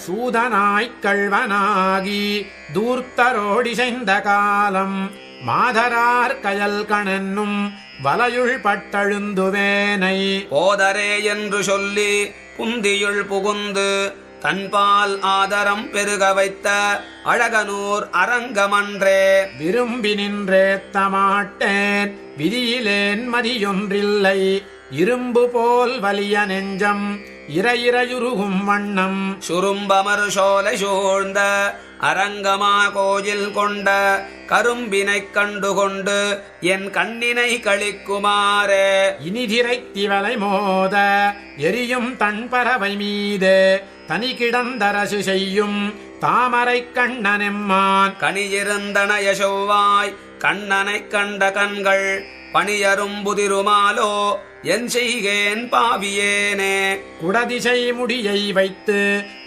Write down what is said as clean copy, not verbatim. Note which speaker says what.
Speaker 1: சூதனாய்க் கள்வனாகி தூர்த்தரோடிசைந்த காலம் மாதரார் கயல் கணென்னும் வலையுள் பட்டழுந்துவேனை
Speaker 2: போதரே என்று சொல்லி புந்தியுள் புகுந்து தன்பால் ஆதரம் பெருக வைத்த அழகனூர் அரங்கமன்றே.
Speaker 1: விரும்பி நின்றேத்த மாட்டேன் விதியிலேன் மதியொன்றில்லை இரும்பு போல் வலிய நெஞ்சம் இரையுருகும் வண்ணம்
Speaker 2: சுரும்பமர் சோலை சூழ்ந்த அரங்கமா கோயில் கொண்ட கரும்பினைக் கண்டுகொண்டு என் கண்ணினை கழிக்குமாறே.
Speaker 1: இனிதிரைத்திவலை மோத எரியும் தன்பறவை மீது தனி கிடந்தரசு செய்யும் தாமரை கண்ணனெம்மான்
Speaker 2: கனியிருந்தனைய செவ்வாய் கண்ணனைக் கண்ட கண்கள் பணியரும் புதிருமாலோ என் செய்கேன் பாவியேனே.
Speaker 1: குடதிசை முடியை வைத்து